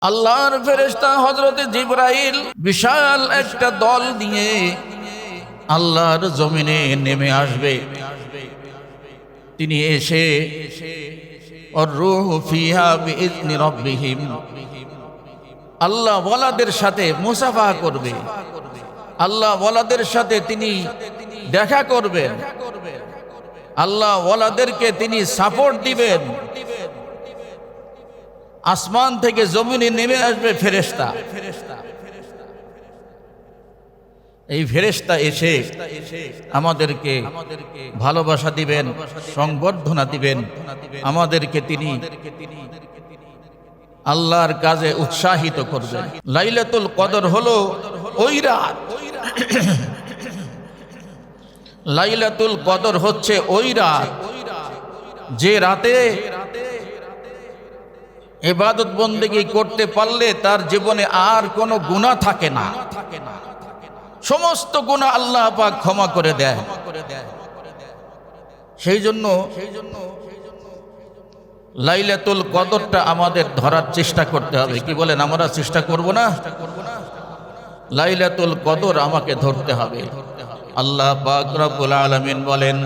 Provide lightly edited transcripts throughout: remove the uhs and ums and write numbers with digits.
আল্লাহর ফেরেশতা হযরতে জিবরাইল বিশাল একটা দল নিয়ে আল্লাহর জমিনে নেমে আসবে। তিনি এসে আর-রূহু ফিহা বিইذনি রাব্বিহিম, আল্লাহ ওয়ালাদের সাথে মুসাফাহা করবে, আল্লাহ ওয়ালাদের সাথে তিনি দেখা করবেন, আল্লাহ ওয়ালাদেরকে তিনি সাপোর্ট দিবেন। আসমান থেকে জমিনে নেমে আসবে ফেরেশতা। এই ফেরেশতা এসে আমাদেরকে ভালোবাসা দিবেন, সংবর্ধনা দিবেন, আমাদেরকে তিনি আল্লাহর কাজে উৎসাহিত করবেন। লাইলাতুল কদর হলো ওই রাত, লাইলাতুল কদর হচ্ছে ওই রাত যে রাতে ইবাদত বন্দেগী করতে পারলে তার জীবনে আর কোনো গুনাহ থাকে না, সমস্ত গুনাহ আল্লাহ পাক ক্ষমা করে দেয়। সেই জন্য লাইলাতুল কদরটা আমাদের ধরার চেষ্টা করতে হবে। কি বলেন, আমরা চেষ্টা করব না? লাইলাতুল কদর আমাকে ধরতে হবে। আল্লাহ পাক রব্বুল আলামিন বলেন,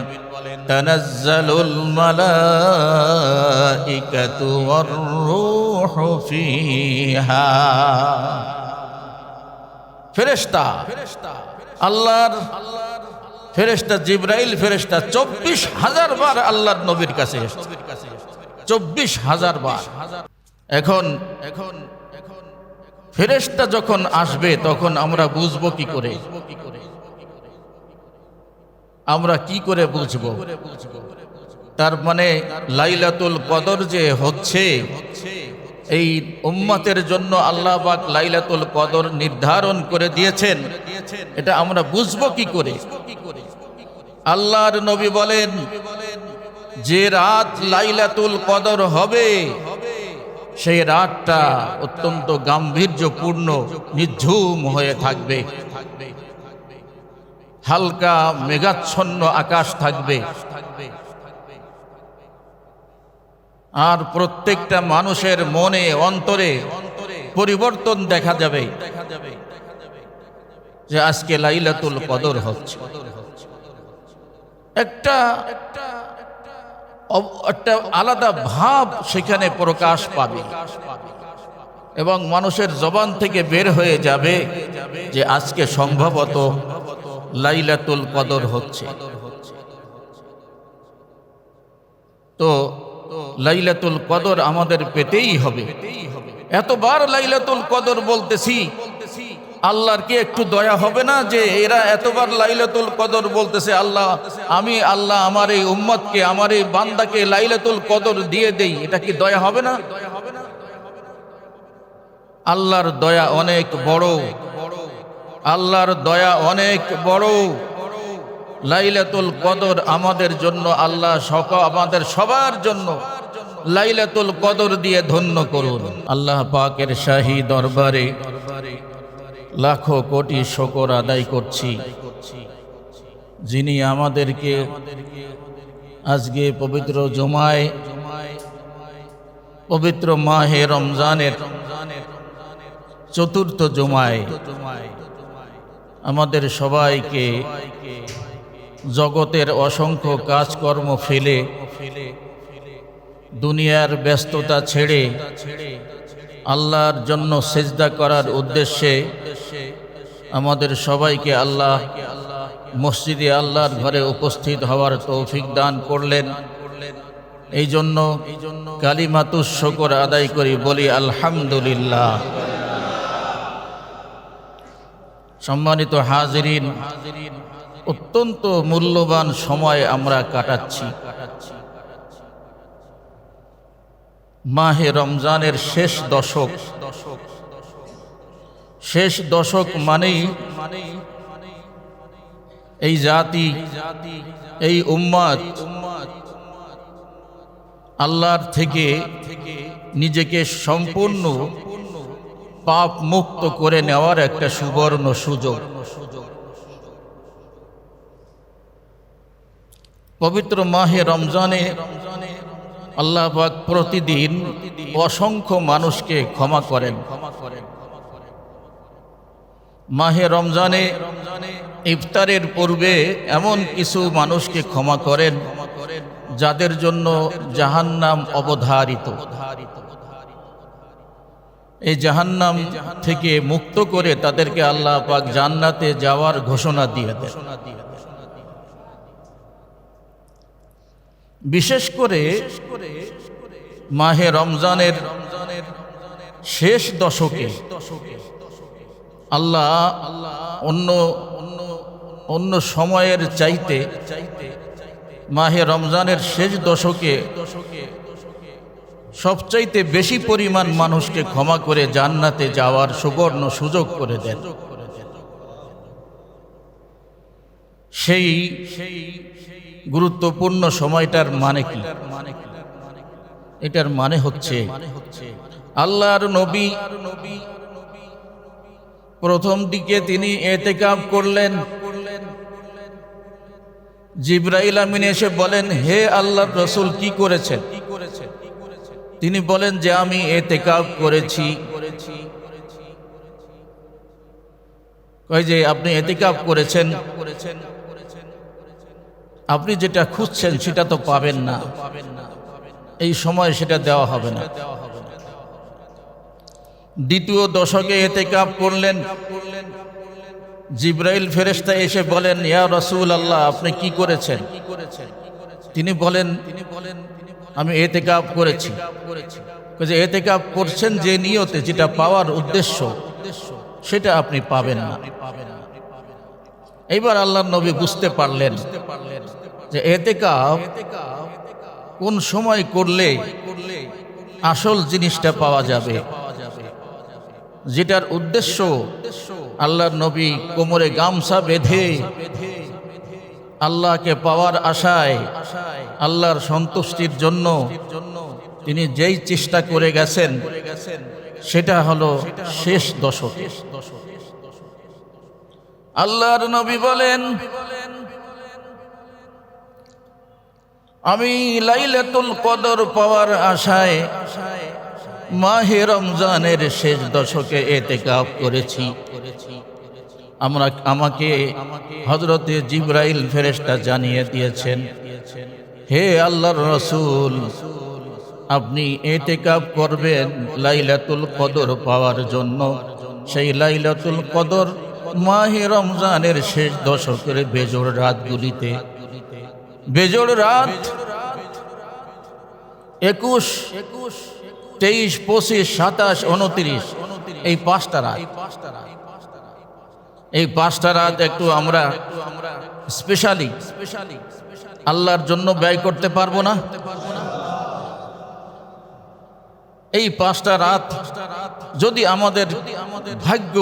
তানাজ্জালুল মালাইকাতু ওয়ার-রূহু ফিহা। ফেরেশতা, আল্লাহর ফেরেশতা জিবরাইল ফেরেশতা 24,000 বার আল্লাহর নবীর কাছে এসেছে, 24,000 বার। এখন ফেরেশতা যখন আসবে তখন আমরা বুঝবো কি করে? আমরা কি করে বুঝবো? তার মানে লাইলাতুল কদর যে হচ্ছে, এই উম্মতের জন্য আল্লাহ পাক লাইলাতুল কদর নির্ধারণ করে দিয়েছেন, এটা আমরা বুঝবো কি করে? আল্লাহর নবী বলেন, যে রাত লাইলাতুল কদর হবে সেই রাতটা অত্যন্ত গাম্ভীর্যপূর্ণ, নিঝুম হয়ে থাকবে, হালকা মেঘাচ্ছন্ন আকাশ থাকবে, আর প্রত্যেকটা মানুষের মনে অন্তরে পরিবর্তন দেখা যাবে যে আজকে লাইলাতুল কদর হচ্ছে। একটা আলাদা ভাব সেখানে প্রকাশ পাবে এবং মানুষের জবান থেকে বের হয়ে যাবে যে আজকে সম্ভবত লাইলাতুল কদর হচ্ছে। তো লাইলাতুল কদর আমাদের পেতেই হবে। এতবার লাইলাতুল কদর বলতেছি, আল্লাহর কি একটু দয়া হবে না যে এরা এতবার লাইলাতুল কদর বলতেছে, আল্লাহ আমার এই উম্মতকে, আমার এই বান্দাকে লাইলাতুল কদর দিয়ে দেই, এটা কি দয়া হবে না? আল্লাহর দয়া অনেক বড়, আল্লাহর দয়া অনেক বড়। লাইলাতুল কদর আমাদের জন্য আল্লাহ আমাদের সবার জন্য লাইলাতুল কদর দিয়ে ধন্য করুন। আল্লাহ পাকের শাহী দরবারে লাখো কোটি শুকর আদায় করছি, যিনি আমাদেরকে আজকে পবিত্র জুমায়, পবিত্র মাহে রমজানের চতুর্থ জুমায় আমাদের সবাইকে জগতের অসংখ্য কাজকর্ম ফেলে, দুনিয়ার ব্যস্ততা ছেড়ে আল্লাহর জন্য সিজদা করার উদ্দেশ্যে আমাদের সবাইকে আল্লাহ মসজিদে আল্লাহর ঘরে উপস্থিত হওয়ার তৌফিক দান করলেন। এই জন্য কালিমাতুশ শুকর আদায় করি, বলি আলহামদুলিল্লাহ। সম্মানিত হাজিরিন, অত্যন্ত মূল্যবান সময় আমরা কাটাচ্ছি। মাহে রমজানের শেষ দশক, শেষ দশক মানেই এই জাতি, এই উম্মত আল্লাহর থেকে নিজেকে সম্পূর্ণ পাপ মুক্ত করে নেওয়ার একটা সুবর্ণ সুযোগ। পবিত্র মাহে রমজানে আল্লাহ পাক প্রতিদিন অসংখ্য মানুষকে ক্ষমা করেন। মাহে রমজানে ইফতারের পূর্বে এমন কিছু মানুষকে ক্ষমা করেন যাদের জন্য জাহান্নাম অবধারিত। এই জাহান্নাম থেকে মুক্ত করে তাদেরকে আল্লাহ পাক জান্নাতে যাওয়ার ঘোষণা দিয়ে দেন। বিশেষ করে মাহে রমজানের শেষ দশকে আল্লাহ অন্য সময়ের চাইতে মাহে রমজানের শেষ দশকে সবচাইতে বেশি পরিমাণ মানুষকে ক্ষমা করে জান্নাতে যাওয়ার সুবর্ণ সুযোগ করে দেন। সেই গুরুত্বপূর্ণ সময়টার মানে কি? এটার মানে হচ্ছে আল্লাহর নবী প্রথম দিকে তিনি ইতিকাফ করলেন। জিবরাইল আমিন এসে বলেন, হে আল্লাহর রাসূল, কি করেছেন? তিনি বলেন যে আমি ইতিকাফ করেছি। কয় যে আপনি ইতিকাফ করেছেন, আপনি যেটা খুঁজছেন সেটা তো পাবেন না, এই সময় সেটা দেওয়া হবে না। দ্বিতীয় দশকে ইতিকাফ করলেন। জিবরাইল ফেরেশতা এসে বলেন, ইয়া রাসূলুল্লাহ, আপনি কি করেছেন? তিনি বলেন, আমি ইতিকাফ করেছি। যে ইতিকাফ করছেন যে নিয়তে, যেটা পাওয়ার উদ্দেশ্য, সেটা আপনি পাবেন না। এইবার আল্লাহর নবী বুঝতে পারলেন যে ইতিকাফ কোন সময় করলে আসল জিনিসটা পাওয়া যাবে, যেটার উদ্দেশ্য আল্লাহর নবী কোমরে গামছা বেঁধে আল্লাহকে পাওয়ার আশায়, আল্লাহর সন্তুষ্টির জন্য তিনি যেই চেষ্টা করে গেছেন, সেটা হলো শেষ দশকে। আল্লাহর নবী বলেন, আমি লাইলাতুল কদর পাওয়ার আশায় মাহে রমজানের শেষ দশকে ইতিকাফ করেছি। আমাকে হযরতে জিবরাইল ফেরেশতা জানিয়ে দিয়েছেন, হে আল্লাহর রাসূল, আপনি ইতিকাফ করবেন লাইলাতুল কদর পাওয়ার জন্য। সেই লাইলাতুল কদর মাহে রমজানের শেষ দশকের বেজোড় রাতগুলিতে, বেজোড় রাত 21, 23, 25, 27, 29, এই 5টা রাত। এই 5টা রাত একটু আমরা স্পেশালি আল্লাহর জন্য ব্যয় করতে পারবো না? এই 5টা রাত যদি আমাদের ভাগ্য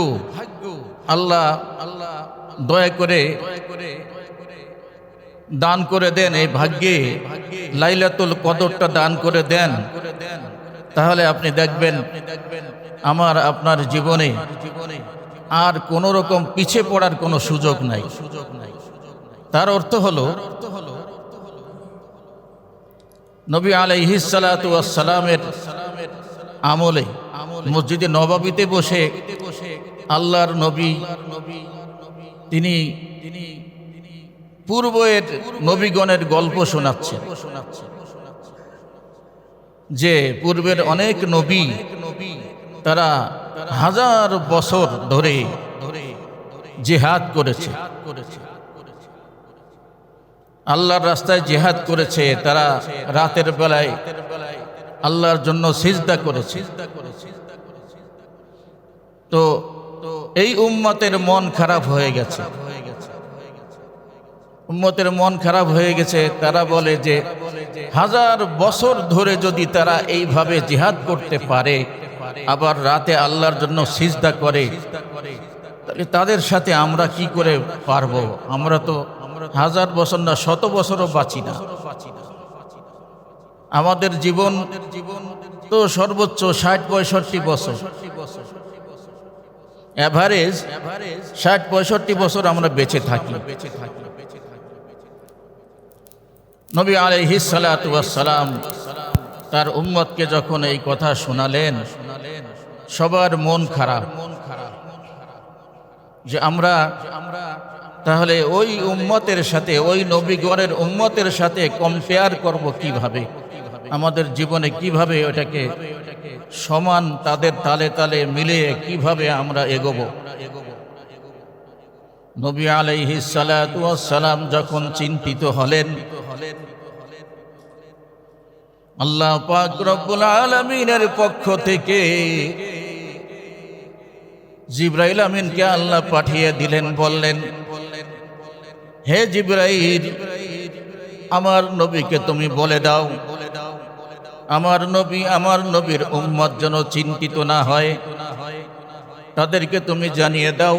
আল্লাহ দয়া করে দান করে দেন, এই ভাগ্যে লাইলাতুল কদরটা দান করে দেন, তাহলে আপনি দেখবেন আমার আপনার জীবনে আর কোনো রকম পিছিয়ে পড়ার কোনো সুযোগ নাই। তার অর্থ হলো নবী আলাইহিস সালাতু ওয়াস সালামের আমলে মসজিদে নববীতে বসে আল্লাহর নবী তিনি পূর্বের নবীগণের গল্প শোনাচ্ছেন, যে পূর্বের অনেক নবী তারা 1000 বছর ধরে জিহাদ করেছে, আল্লাহর রাস্তায় জিহাদ করেছে। তারা রাতের বেলায় আল্লাহর জন্য সিজদা করেছে। তো এই উম্মতের মন খারাপ হয়ে গেছে, উম্মতের মন খারাপ হয়ে গেছে। তারা বলে যে 1000 বছর ধরে যদি তারা এইভাবে জিহাদ করতে পারে, আবার রাতে আল্লাহর জন্য সিজদা করে, তাহলে তাদের সাথে আমরা কি করে পারবো? আমরা তো 1000 বছর না, 100 বছরও বাঁচি না। আমাদের জীবন তো সর্বোচ্চ 60-65 বছর, এভারেজ 60-65 বছর আমরা বেঁচে থাকি। নবী আলাইহিস সালাতু ওয়াস সালাম তার উম্মতকে যখন এই কথা শোনালেন, সবার মন খারাপ যে আমরা তাহলে ওই উম্মতের সাথে, ওই নবীগণের উম্মতের সাথে কম্পেয়ার করব কিভাবে, আমাদের জীবনে কিভাবে ওটাকে সমান তাদের তালে তালে মিলিয়ে কিভাবে আমরা এগোবো। নবী আলাইহিস সালাতু ওয়াস সালাম যখন চিন্তিত হলেন, আল্লাহ পাক রব্বুল আলামিনের পক্ষ থেকে জিবরাইল আমিনকে আল্লাহ পাঠিয়ে দিলেন, বললেন, হে জিবরাইল, আমার নবীকে তুমি বলে দাও, আমার নবী আমার নবীর উম্মত যেন চিন্তিত না হয়, তাদেরকে তুমি জানিয়ে দাও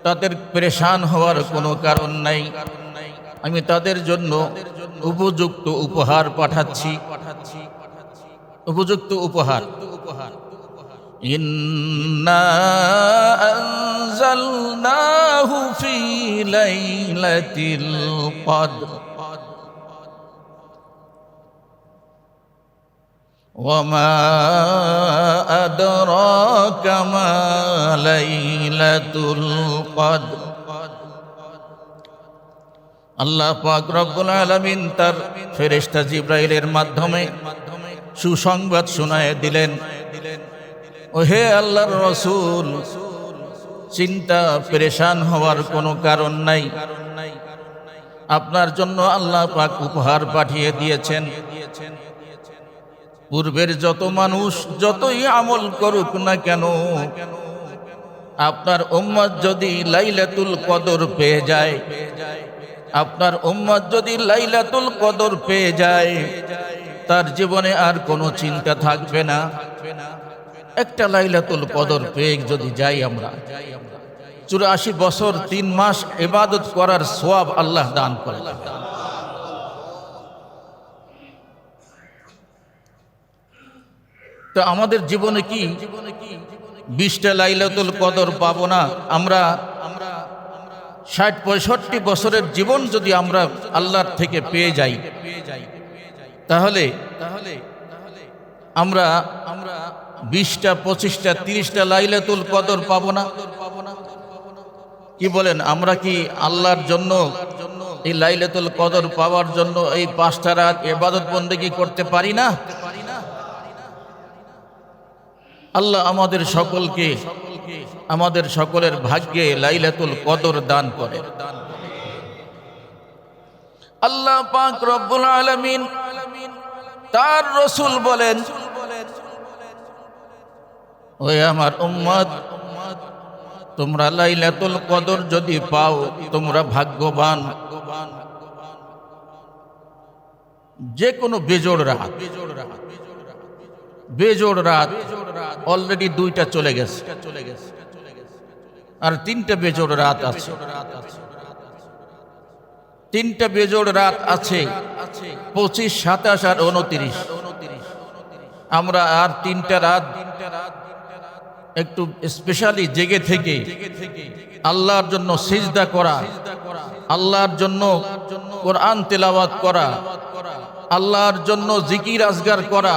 তাদের পেরেশান হওয়ার কোনো কারণ নাই, আমি তাদের জন্য উপযুক্ত উপহার পাঠাচ্ছি, উপযুক্ত উপহার। ইন্না আনজালনাহু ফি লাইলাতিল কদর ওয়ামা আদরাকা মা লাইলাতুল কদর। আল্লাহ পাক রব্বুল আলামিন তার ফেরেশতা জিবরাইলের মাধ্যমে সুসংবাদ শোনায় দিলেন, ও হে আল্লাহর রাসূল, চিন্তা পেরেশান হওয়ার কোনো কারণ নাই, আপনার জন্য আল্লাহ পাক উপহার পাঠিয়ে দিয়েছেন। পূর্বের যত মানুষ যতই আমল করুক না কেন, আপনার উম্মত যদি লাইলাতুল কদর পেয়ে যায়, আপনার উম্মত যদি লাইলাতুল কদর পেয়ে যায়, তার জীবনে আর কোনো চিন্তা থাকবে না। একটা লাইলাতুল কদর পেয়ে যদি যাই আমরা, 84 বছর 3 মাস ইবাদত করার সওয়াব আল্লাহ দান করে। তো আমাদের জীবনে কি 20টা লাইলাতুল কদর পাবো না? আমরা 60-65 বছরের জীবন যদি আমরা আল্লাহর থেকে পেয়ে যাই, তাহলে আমরা 20টা 25টা 30টা লাইলাতুল কদর পাবো না? কি বলেন? আমরা কি আল্লাহর জন্য এই লাইলাতুল কদর পাওয়ার জন্য এই 5টা রাত ইবাদত বন্দেগী করতে পারি না? আল্লাহ আমাদের সকলকে, আমাদের সকলের ভাগ্যে লাইলাতুল কদর দান করে। আল্লাহ পাক রব্বুল আলামিন তার রাসূল বলেন, ওই আমার উম্মত, তোমরা লাইলাতুল কদর যদি পাও তোমরা ভাগ্যবান। যে কোনো বেজোড় রাত, বেজোড় রাত অলরেডি 2টা চলে গেছে, আর 3টা বেজোড় রাত আছে, 3টা বেজোড় রাত আছে, 25, 27 আর 29। আমরা আর 3টা রাত একটু স্পেশালি জেগে থেকে আল্লাহর জন্য সিজদা করা, আল্লাহর জন্য কোরআন তেলাওয়াত করা, আল্লাহর জন্য জিকির আজগার করা,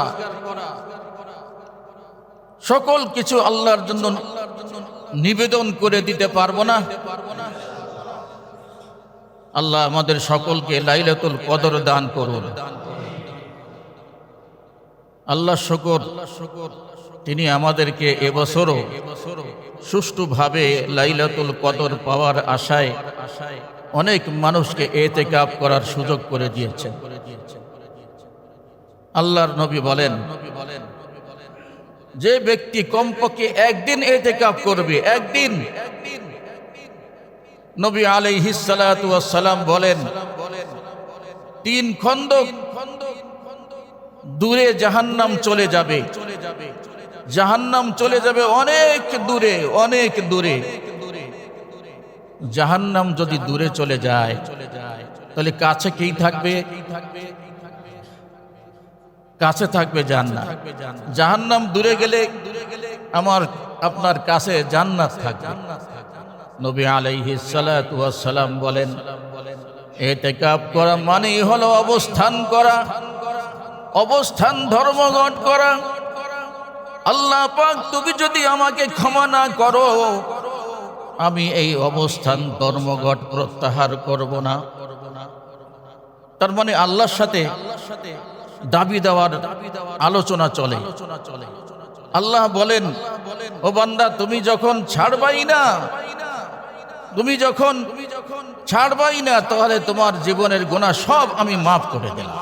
সকল কিছু আল্লাহর জন্য নিবেদন করে দিতে পারবো না? আল্লাহ আমাদের সকলকে লাইলাতুল কদর দান করুন। আল্লাহ শুকর, তিনি আমাদেরকে এবছরও সুষ্ঠুভাবে লাইলাতুল কদর পাওয়ার আশায় অনেক মানুষকে ইতিকাফ করার সুযোগ করে দিয়েছেন। আল্লাহর নবী বলেন, যে ব্যক্তি কমপক্ষে একদিন ইতিকাফ করবে, একদিন, নবী আলাইহিস সালাতু ওয়াস সালাম বলেন, 3 খন্দক দূরে জাহান্নাম চলে যাবে, জাহান্নাম চলে যাবে অনেক দূরে, অনেক দূরে। জাহান্নাম যদি দূরে চলে যায় তাহলে কাছে কি থাকবে? কাছে থাকবে জান্নাত। জাহান্নাম দূরে গেলে আমার আপনার কাছে জান্নাত থাকবে। নবী আলাইহিস সালাতু ওয়াস সালাম বলেন, ইতিকাফ করা মানেই হলো অবস্থান করা, অবস্থান ধর্মঘট করা। আল্লাহ পাক তুমি যদি আমাকে ক্ষমা না করো, আমি এই অবস্থান ধর্মঘট প্রত্যাহার করব না। তার মানে আল্লাহর সাথে দাবি দেওয়ার আলোচনা চলে। আল্লাহ বলেন, ও বান্দা তুমি যখন ছাড়বাই না, তাহলে তোমার জীবনের গুনাহ সব আমি মাফ করে দিলাম।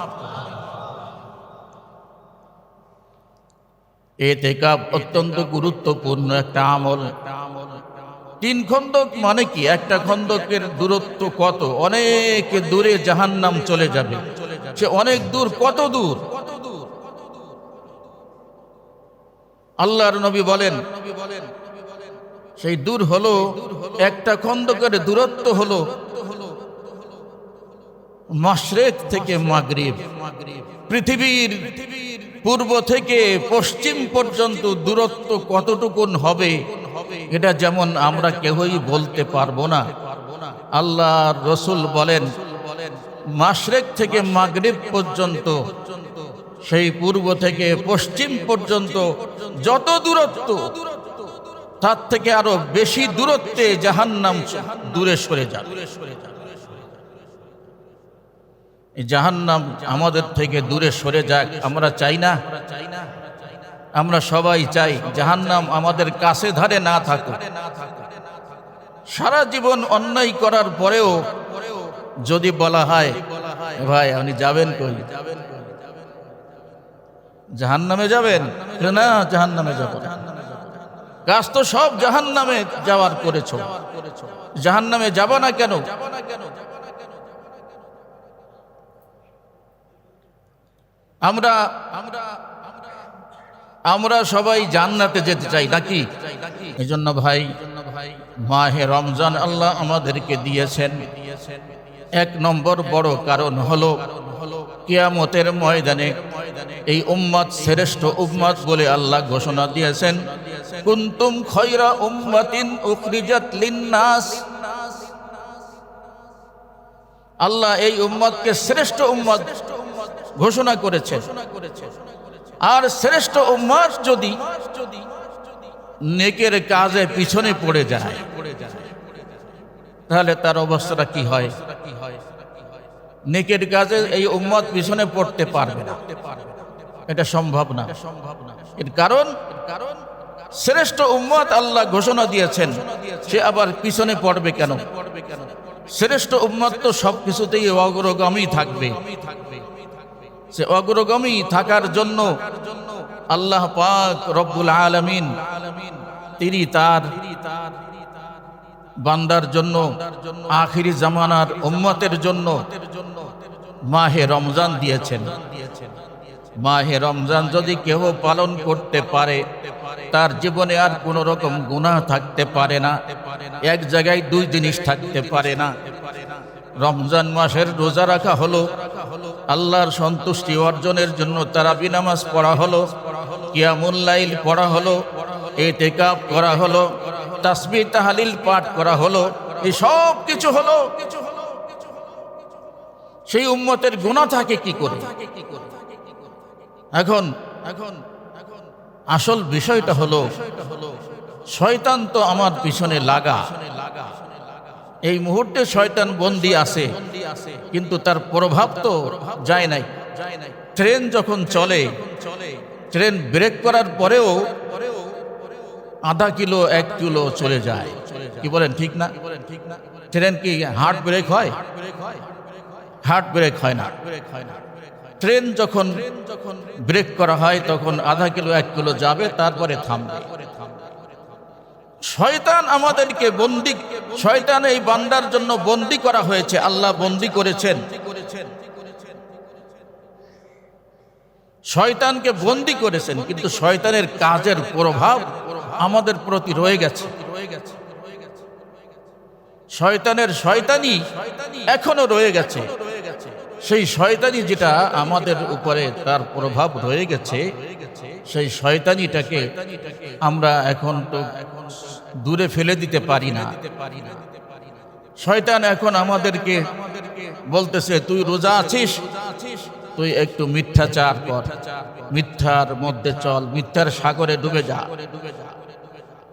ইতিকাফ অত্যন্ত গুরুত্বপূর্ণ একটা আমল। 3 খন্দক মানে কি? একটা খন্দকের দূরত্ব কত? অনেক দূরে জাহান্নাম চলে যাবে। সে অনেক দূর, কত দূর? আল্লাহর নবী বলেন সেই দূর হলো, একটা খন্দকের দূরত্ব হলো মাশরিক থেকে মাগরিব। পৃথিবীর পূর্ব থেকে পশ্চিম পর্যন্ত দূরত্ব কতটুকুন হবে এটা যেমন আমরা কেউই বলতে পারবো না। আল্লাহর রাসূল বলেন মাশরিক থেকে মাগরিব পর্যন্ত, সেই পূর্ব থেকে পশ্চিম পর্যন্ত যত দূরত্ব, তার থেকে আরো বেশি দূরত্বে জাহান্নাম দূরে সরে যাবে। এই জাহান্নাম আমাদের থেকে দূরে সরে যাক, আমরা চাই না? আমরা সবাই চাই জাহান্নাম আমাদের কাছে ধারে না থাকুক। সারা জীবন অন্যায় করার পরেও যদি বলা হয় ভাই আপনি যাবেন কই? জাহান্নামে যাবেন না? জাহান্নামে যাব না। কাজ তো সব জাহান্নামে যাওয়ার করেছো, জাহান্নামে যাব না কেন? আমরা সবাই জান্নাতে যেতে চাই নাকি? এজন্য ভাই মাহে রমজান আল্লাহ আমাদেরকে দিয়েছেন। 1 নম্বর বড় কারণ হলো কিয়ামতের ময়দানে এই উম্মত শ্রেষ্ঠ উম্মত বলে আল্লাহ ঘোষণা দিয়েছেন, কুনতুম খায়রা উম্মাতিন উখরিজাত লিন-নাস। আল্লাহ এই উম্মতকে শ্রেষ্ঠ উম্মত ঘোষণা করেছেন। আর শ্রেষ্ঠ উম্মত যদি নেকের কাজে পিছনে পড়ে যায় তাহলে তার অবস্থাটা কি হয়? নেকের কাজে এই উম্মত পিছনে পড়তে পারবে না, এটা সম্ভব না। এর কারণ শ্রেষ্ঠ উম্মত আল্লাহ ঘোষণা দিয়েছেন, সে আবার পিছনে পড়বে কেন? শ্রেষ্ঠ উম্মত তো সবকিছুতেই অগ্রগামী থাকবে। সে অগ্রগামী থাকার জন্য আল্লাহ পাক রব্বুল আলামিন তিনি তার বান্দার জন্য, আখিরি জামানার উম্মতের জন্য মাহে রমজান দিয়েছেন। মাহে রমজান যদি কেউ পালন করতে পারে তার জীবনে আর কোনো রকম গুনাহ থাকতে পারে না। এক জায়গায় 2 জিনিস থাকতে পারে না। রমজান মাসের রোজা রাখা হলো, আল্লাহর সন্তুষ্টি অর্জনের জন্য তারাবি নামাজ পড়া হলো, কিয়ামুল লাইল পড়া হলো, ইতিকাফ করা হলো, তাসবিহ তাহলিল পাঠ করা হলো, এই সব কিছু হলো। সেই উম্মতের গুনাহ থাকে কি করে? এখন আসল বিষয়টা হলো শয়তান তো আমার পিছনে লাগা। এই মুহূর্তে শয়তান বন্দী আছে, কিন্তু তার প্রভাব তো যায় নাই। ট্রেন যখন চলে, ট্রেন ব্রেক করার পরেও আধা কিলো 1 কিলো চলে যায়। কি বলেন, ঠিক না? ট্রেন কি হার্ট ব্রেক হয়? হার্ট ব্রেক হয় না। ট্রেন যখন ব্রেক করা হয় তখন আধা কিলো 1 কিলো যাবে, তারপরে থামবে। শয়তান আমাদেরকে বন্দী, শয়তান এই বান্দার জন্য বন্দী করা হয়েছে, আল্লাহ বন্দী করেছেন। শয়তানকে বন্দী করেছেন, কিন্তু শয়তানের কাজের প্রভাব আমাদের প্রতি রয়ে গেছে। শয়তানের শয়তানি এখনো রয়ে গেছে। সেই শয়তানি যেটা আমাদের উপরে তার প্রভাব রয়ে গেছে, সেই শয়তানিটাকে আমরা এখন তো দূরে ফেলে দিতে পারি না। শয়তান এখন আমাদেরকে বলতেছে তুই রোজা আছিস, তুই একটু মিথ্যাচার কর, মিথ্যার মধ্যে চল, মিথ্যার সাগরে ডুবে যা।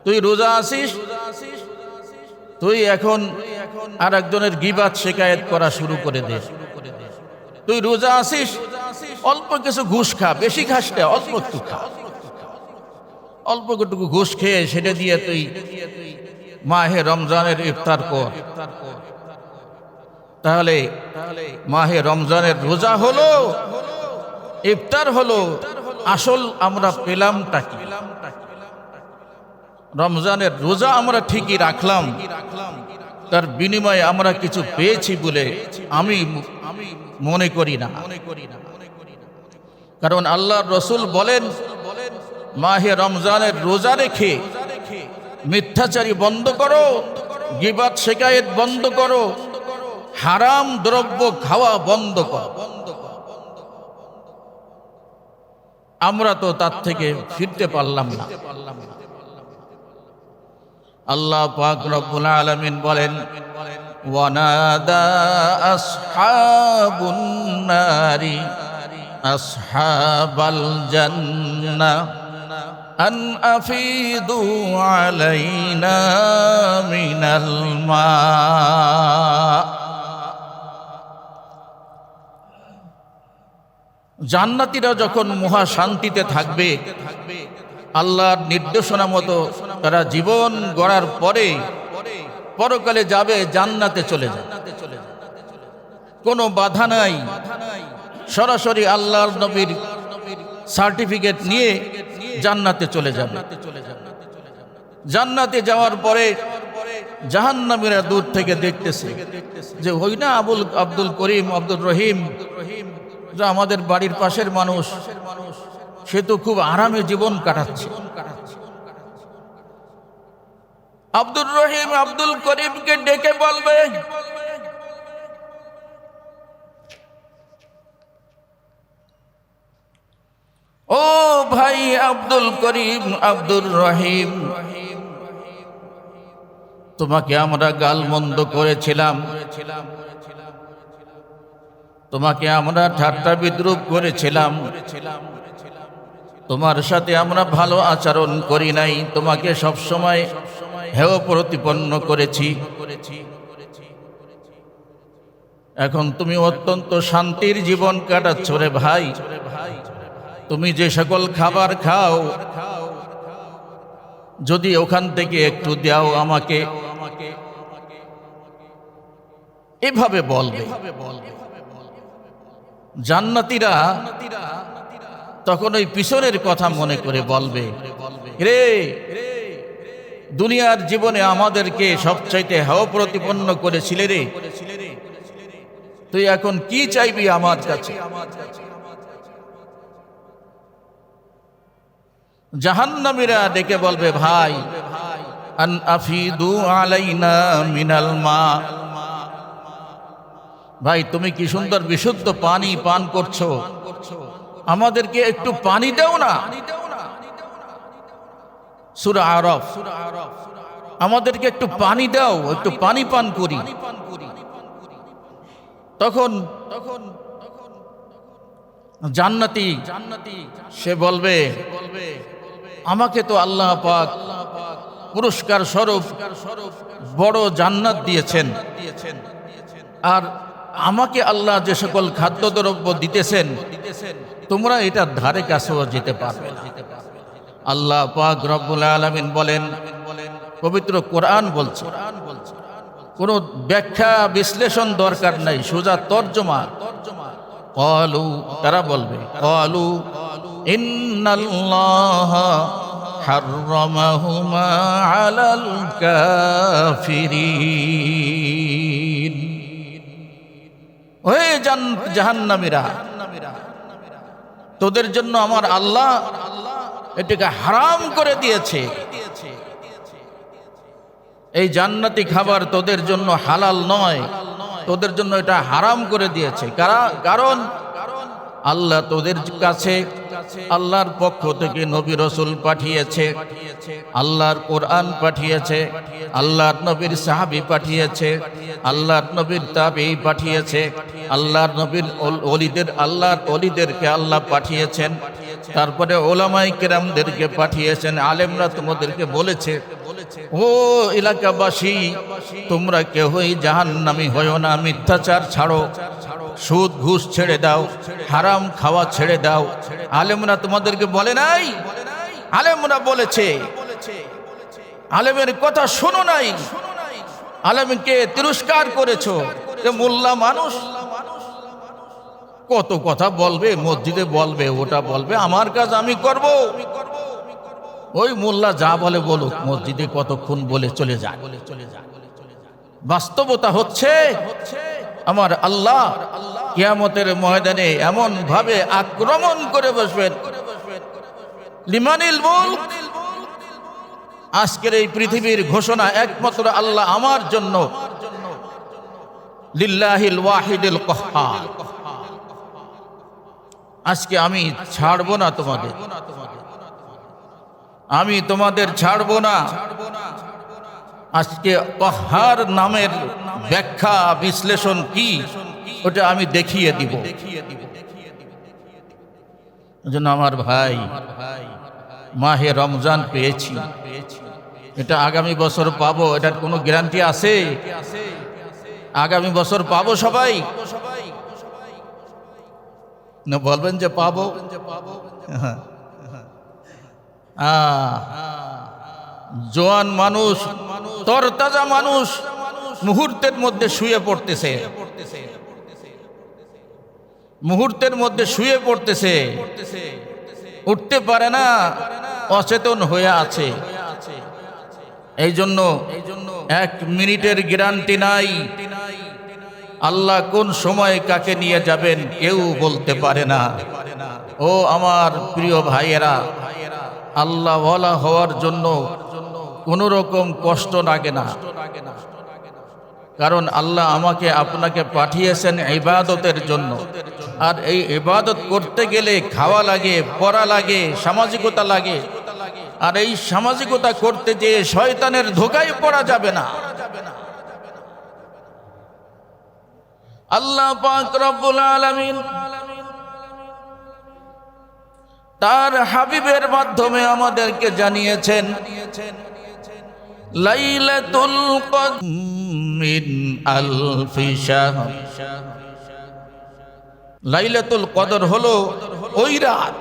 তুই রোজা আছিস, তুই এখন আর একজনের গীবাত শিকায়েত করা শুরু করে দে। তুই রোজা আছিস, অল্প কিছু ঘুষ খা, বেশি খাস না, অল্প একটু খা, অল্প একটু ঘুষ খেয়ে সেটা দিয়ে তুই মাহে রমজানের ইফতার কর। তাহলে মাহে রমজানের রোজা হলো, ইফতার হলো, আসল আমরা পেলামটা কি? রমজানের রোজা আমরা ঠিকই রাখলাম, তার বিনিময়ে আমরা কিছু পেয়েছি বলে আমি মনে করি না। কারণ আল্লাহর রসুল বলেন, মাহে রমজানের রোজা রেখে মিথ্যাচারী বন্ধ করো, গীবাত শিকায়েত বন্ধ করো, হারাম দ্রব্য খাওয়া বন্ধ করো। আমরা তো তার থেকে ফিরতে পারলাম না। আল্লাহ পাক রব্বুল আলামিন বলেন, ওয়ানাদা আসহাবুন নারি আসহাবাল জান্নাহ আন আফিদু আলাইনা মিনাল মা। জান্নাতীরা যখন মহা শান্তিতে থাকবে, আল্লাহর নির্দেশনা মতো তারা জীবন গড়ার পরে পরকালে যাবে, জান্নাতে চলে যাবে, কোনো বাধা নাই, সরাসরি আল্লাহর নবীর সার্টিফিকেট নিয়ে জান্নাতে চলে যাবে। জান্নাতে যাওয়ার পরে জাহান্নামীরা দূর থেকে দেখতেছে যে ওই না আব্দুল করিম, আব্দুল রহিম, যা আমাদের বাড়ির পাশের মানুষ, সে তো খুব আরামে জীবন কাটাচ্ছে। আব্দুর রহিম আব্দুল করিমকে ডেকে বলবে, ও ভাই আব্দুল করিম, আব্দুর রহিম, তোমাকে আমরা গালমন্দ করেছিলাম, তোমাকে আমরা ঠাট্টা বিদ্রুপ করেছিলাম, তোমার সাথে আমরা ভালো আচরণ করি নাই, তোমাকে সবসময় হেয় প্রতিপন্ন করেছি। এখন তুমি অত্যন্ত শান্তির জীবন কাটাচ্ছ রে ভাই। তুমি যে সকল খাবার খাও, যদি ওখান থেকে একটু দাও আমাকে, এভাবে বলবে। জান্নাতীরা তখন ওই পিছনের কথা মনে করে বলবে, রে দুনিয়ার জীবনে আমাদেরকে সবচাইতে হেয় প্রতিপন্ন করেছিলে রে, তুই এখন কি চাইবি আমার কাছে? জাহান্নামীরা ডেকে বলবে, ভাই আন আফিদু আলাইনা মিনাল মা, ভাই তুমি কি সুন্দর বিশুদ্ধ পানি পান করছো, আমাদেরকে একটু পানি দাও না। সূরা আরাফ, আমাদেরকে একটু পানি দাও, একটু পানি পান করি। তখন জান্নাতি সে বলবে, আমাকে তো আল্লাহ পাক পুরস্কার স্বরূপ বড় জান্নাত দিয়েছেন, আর আমাকে আল্লাহ যে সকল খাদ্যদ্রব্য দিতেছেন, তোমরা এটার ধারে কাছেও যেতে পারবে না। আল্লাহ পাক রব্বুল আলামিন বলেন, পবিত্র কোরআন বলছে, কোনো ব্যাখ্যা বিশ্লেষণ দরকার নাই, সোজা তর্জমা। ক্বালু, তারা বলবে, ক্বালু ইন্নাল্লাহা হাররামাহুমা আলাল কাফিরিন। ওহে জাহান্নামীরা, তোদের জন্য আমার আল্লাহ এটাকে হারাম করে দিয়েছে। এই জান্নাতি খাবার তোদের জন্য হালাল নয়, তোদের জন্য এটা হারাম করে দিয়েছে। কারণ আল্লাহ তোদের কাছে আল্লাহর পক্ষ থেকে নবী রাসূল পাঠিয়েছে, আল্লাহর কোরআন পাঠিয়েছে, আল্লাহর নবীর সাহাবী পাঠিয়েছে, আল্লাহর নবীর তাবেঈ পাঠিয়েছে, আল্লাহর নবীর আল্লাহর ওলিদেরকে আল্লাহ পাঠিয়েছেন, তারপরে ওলামায়ে কেরামদেরকে পাঠিয়েছেন। আলেমরা তোমাদেরকে বলেছে, ও এলাকাবাসী, তোমরা কেউই জাহান্নামী হয়ো না, মিথ্যাচার ছাড়ো, সুদ ঘুষ ছেড়ে দাও, হারাম খাওয়া ছেড়ে দাও। আলেমরা তোমাদেরকে বলে নাই? আলেমরা বলেছে। আলেমের কথা শোনো নাই, আলেমকে তিরস্কার করেছো। মোল্লা মানুষ কত কথা বলবে, মসজিদে বলবে, ওটা বলবে, আমার কাজ আমি করব। ওই মোল্লা যা বলে বলুক, মসজিদে কতক্ষণ বলে চলে যায়। বাস্তবতা হচ্ছে আমার আল্লাহ কিয়ামতের ময়দানে এমন ভাবে আক্রমণ করে বসবেন, লিমানিল মুলক, আজকের এই পৃথিবীর ঘোষণা একমাত্র আল্লাহ আমার জন্য, লিল্লাহিল ওয়াহিদিল কাহ্হার। আজকে আমি ছাড়বো না তোমাদের, আমি তোমাদের ছাড়বো না। আজকে কাহ্হার নামের ব্যাখ্যা বিশ্লেষণ কি, ওটা আমি দেখিয়ে দিব। এজন্য আমার ভাই, মাহে রমজান পেয়েছি, এটা আগামী বছর পাবো, এটার কোনো গ্যারান্টি আছে? আগামী বছর পাবো সবাই? না বলবেন যে পাবো? জোয়ান মানুষ, তরতাজা মানুষ মুহূর্তের মধ্যে শুয়ে পড়তেছে, মুহূর্তের মধ্যে শুয়ে পড়তেছে, উঠতে পারে না, অচেতন হয়ে আছে। এই জন্য 1 মিনিটের গ্যারান্টি নাই। আল্লাহ কোন সময় কাকে নিয়ে যাবেন কেউ বলতে পারে না। ও আমার প্রিয় ভাইয়েরা, আল্লাহ ওয়ালা হওয়ার জন্য কোনো রকম কষ্ট লাগে না, কারণ আল্লাহ আমাকে আপনাকে পাঠিয়েছেন ইবাদতের জন্য। আর এই ইবাদত করতে গেলে খাওয়া লাগে, পড়া লাগে, সামাজিকতা লাগে। আর এই সামাজিকতা করতে যে শয়তানের ধোঁকায় পড়া যাবে না। আল্লাহ পাক রব্বুল আলামিন তার হাবিবের মাধ্যমে আমাদেরকে জানিয়েছেন, লাইলাতুল কদর মিন আলফি শাহর। লাইলাতুল কদর হলো ওই রাত,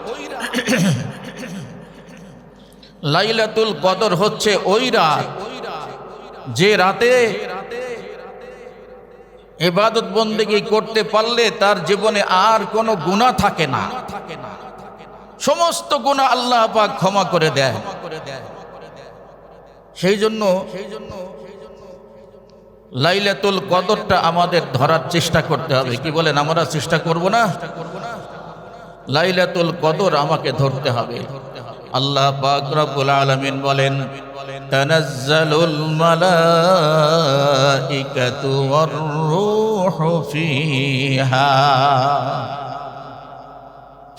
লাইলাতুল কদর হচ্ছে ওই রাত যে রাতে ইবাদত বন্দেগী করতে পারলে তার জীবনে আর কোনো গুনাহ থাকে না, সমস্ত গুনাহ আল্লাহ পাক ক্ষমা করে দেয়। সেই জন্য লাইলাতুল কদরটা আমাদের ধরার চেষ্টা করতে হবে। কি বলেন, আমরা চেষ্টা করব না? লাইলাতুল কদর আমাকে ধরতে হবে। আল্লাহ পাক রব্বুল আলামিন বলেন, তানাজ্জালুল মালাইকাতু ওয়ার রূহু ফিহা।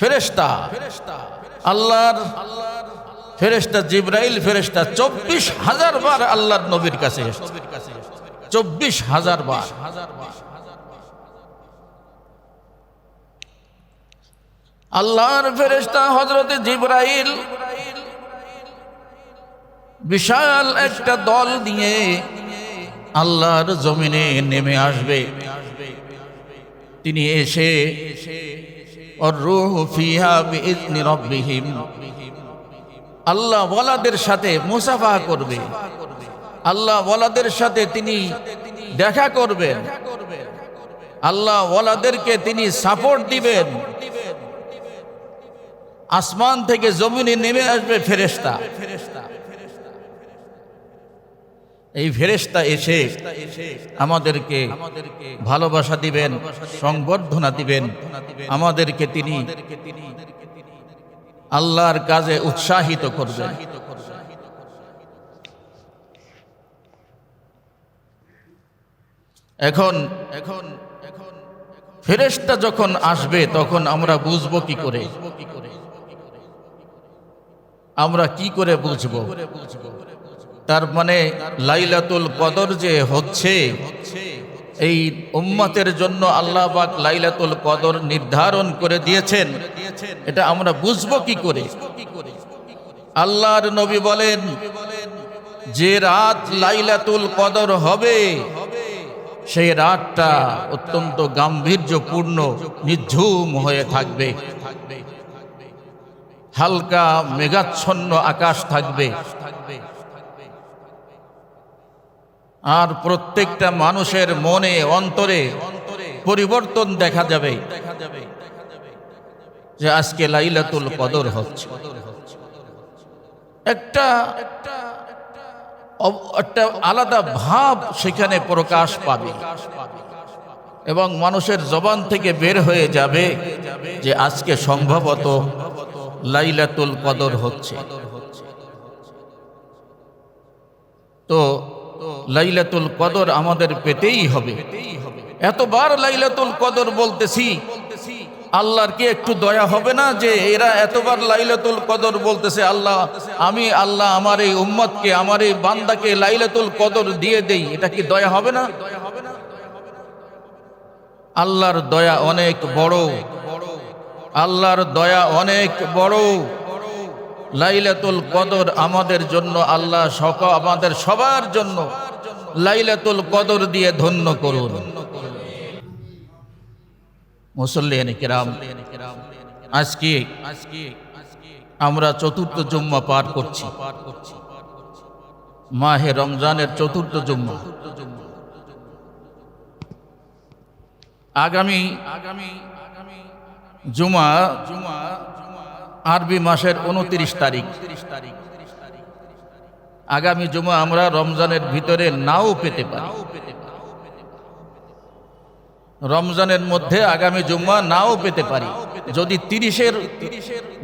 ফেরেশতা, আল্লাহর ফেরেশতা জিবরাইল ফেরেশতা 24,000 বার আল্লাহর নবীর কাছে এসেছে, 24,000 বার। আল্লাহর ফেরেশতা হযরতে জিবরাইল বিশাল একটা দল নিয়ে আল্লাহর জমিনে নেমে আসবে। তিনি এসে আর রূহু ফিহা বিইذনি রাব্বিহিম, আল্লাহ ওয়ালাদের সাথে মুসাফা করবে, আল্লাহ ওয়ালাদের সাথে তিনি দেখা করবেন, আল্লাহ ওয়ালাদেরকে তিনি সাপোর্ট দিবেন। আসমান থেকে জমিনে নেমে আসবে ফেরেশতা। এই ফেরেশতা এসে আমাদেরকে ভালোবাসা দিবেন, সংবর্ধনা দিবেন, আমাদেরকে তিনি আল্লাহর কাজে উৎসাহিত করবেন। এখন ফেরেশতা যখন আসবে তখন আমরা বুঝবো কি করে? আমরা কি করে বুঝব? তার মানে লাইলাতুল কদর যে হচ্ছে, এই উম্মতের জন্য আল্লাহ পাক লাইলাতুল কদর নির্ধারণ করে দিয়েছেন, এটা আমরা বুঝবো কি করে? আল্লাহর নবী বলেন, যে রাত লাইলাতুল কদর হবে সেই রাতটা অত্যন্ত গাম্ভীর্যপূর্ণ, নিঝুম হয়ে থাকবে, হালকা মেঘাচ্ছন্ন আকাশ থাকবে, আর প্রত্যেকটা মানুষের মনে অন্তরে পরিবর্তন দেখা যাবে যে আজকে লাইলাতুল কদর হচ্ছে। একটা আলাদা ভাব সেখানে প্রকাশ পাবে এবং মানুষের জবান থেকে বের হয়ে যাবে যে আজকে সম্ভবত লাইলাতুল কদর হচ্ছে। তো লাইলাতুল কদর আমাদের পেতেই হবে। এতবার লাইলাতুল কদর বলতেছি, আল্লাহর কি একটু দয়া হবে না যে এরা এতবার লাইলাতুল কদর বলতেছে, আল্লাহ আমার এই উম্মতকে, আমার এই বান্দাকে লাইলাতুল কদর দিয়ে দেই, এটা কি দয়া হবে না? আল্লাহর দয়া অনেক বড়, আল্লাহর দয়া অনেক বড়। লাইলাতুল কদর আমাদের জন্য আল্লাহ আমাদের সবার জন্য লাইলাতুল কদর দিয়ে ধন্য করুন। মুসল্লিয়ানে কিরাম, আজকে আমরা চতুর্থ জুম্মা পার করছি, মাহে রমজানের চতুর্থ জুম্মা। আগামী জুমা আরবি মাসের 29 তারিখ। আগামী জুমা আমরা রমজানের ভিতরে নাও পেতে পারি, রমজানের মধ্যে আগামী জুম্মা নাও পেতে পারি। যদি 30-এর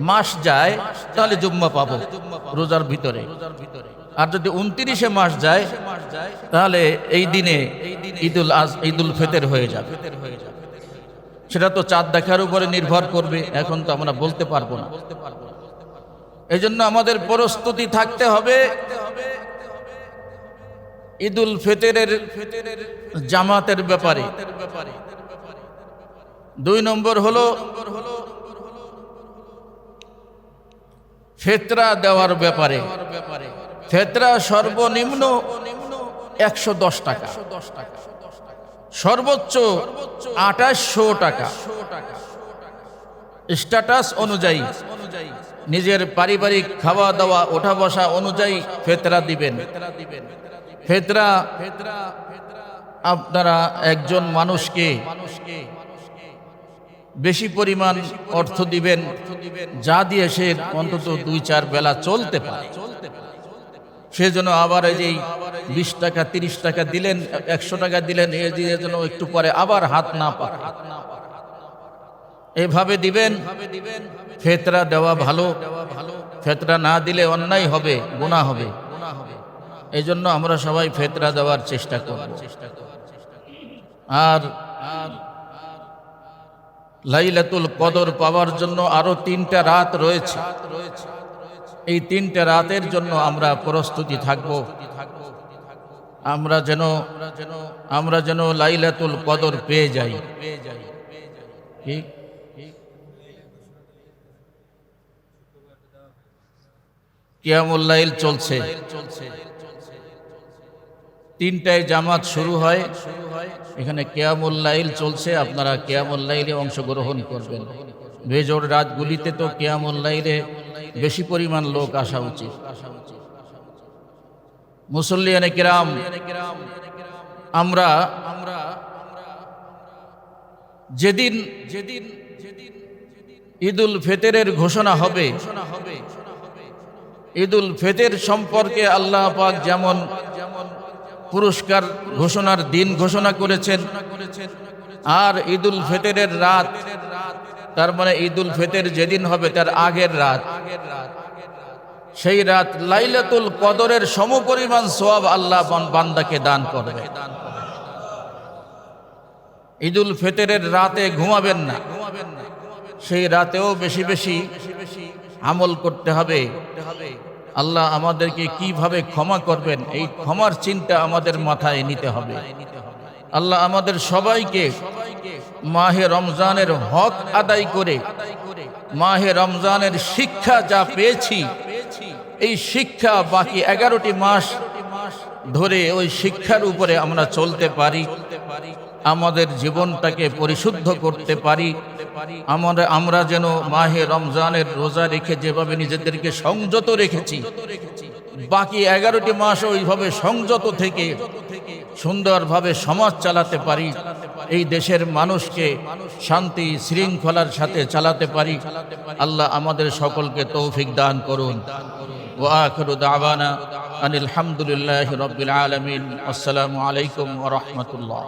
মাস যায় তাহলে জুম্মা পাবো রোজার ভিতরে, আর যদি 29-এ মাস যায় তাহলে এই দিনে ঈদুল ফিতর হয়ে যাবে। সেটা তো চাঁদ দেখার উপরে নির্ভর করবে, এখন তো আমরা বলতে পারবো না। এই জন্য আমাদের প্রস্তুতি থাকতে হবে ঈদুল ফিতরের জামাতের ব্যাপারে। 2 নম্বর হলো ফিতরা দেওয়ার ব্যাপারে। ফিতরা সর্বনিম্ন 110 টাকা, সর্বোচ্চ 2800 টাকা। স্ট্যাটাস অনুযায়ী, নিজের পারিবারিক খাওয়া দাওয়া ওঠা বসা অনুযায়ী ফিতরা দিবেন। ফিতরা আপনারা একজন মানুষকে বেশি পরিমাণ অর্থ দিবেন, যা দিয়ে সে অন্তত 2-4 বেলা চলতে পারে। সেজন্য আবার এই যে 20 টাকা 30 টাকা দিলেন, 100 টাকা দিলেন, এই দিয়ে যেন একটু পরে আবার হাত না পায়, এভাবে দিবেন। ফিতরা দেওয়া ভালো, ফিতরা না দিলে অন্যায় হবে, গুনাহ হবে। এই জন্য আমরা সবাই ফিতরা দেওয়ার চেষ্টা করব। আর লাইলাতুল কদর পাওয়ার জন্য আরো 3টা রাত রয়েছে। এই 3টা রাতের জন্য আমরা প্রস্তুতি থাকব, আমরা যেন লাইলাতুল কদর পেয়ে যাই। ঠিক কিয়ামুল লাইল চলছে, 3টায় জামাত শুরু হয়, এখানে কিয়ামুল লাইল চলছে। আপনারা কিয়ামুল লাইলে অংশগ্রহণ করবেন। বেজোড় রাতগুলিতে তো কিয়ামুল লাইলে বেশি পরিমাণ লোক আসা উচিত। মুসল্লিয়ানে কিরাম, আমরা যেদিন ঈদুল ফিতরের ঘোষণা হবে, ঈদুল ফিতর সম্পর্কে আল্লাহ পাক যেমন পুরস্কার ঘোষণার দিন ঘোষণা করেছেন, আর ঈদুল ফিতরের রাত, তার মানে ঈদুল ফিতর যেদিন হবে তার আগের রাত, সেই রাত লাইলাতুল কদরের সমপরিমাণ সওয়াব আল্লাহ বান্দাকে দান করবে। ঈদুল ফিতরের রাতে ঘুমাবেন না, সেই রাতেও বেশি বেশি আমল করতে হবে। আল্লাহ আমাদেরকে কিভাবে ক্ষমা করবেন এই ক্ষমার চিন্তা আমাদের মাথায় নিতে হবে। আল্লাহ আমাদের সবাইকে মাহে রমজানের হক আদায় করে মাহে রমজানের শিক্ষা যা পেয়েছি এই শিক্ষা বাকি 11টি মাস ধরে ওই শিক্ষার উপরে আমরা চলতে পারি, আমাদের জীবনটাকে পরিশুদ্ধ করতে পারি। আমরা যেন মাহে রমজানের রোজা রেখে যেভাবে নিজেদেরকে সংযত রেখেছি বাকি 11টি মাস ওইভাবে সংযত থেকে সুন্দরভাবে সমাজ চালাতে পারি, এই দেশের মানুষকে শান্তি শৃঙ্খলার সাথে চালাতে পারি। আল্লাহ আমাদের সকলকে তৌফিক দান করুন। ওয়া আখিরু দাওয়ানা আনিল হামদুলিল্লাহি রাব্বিল আলামিন। আসসালামু আলাইকুম ওয়া রাহমাতুল্লাহ।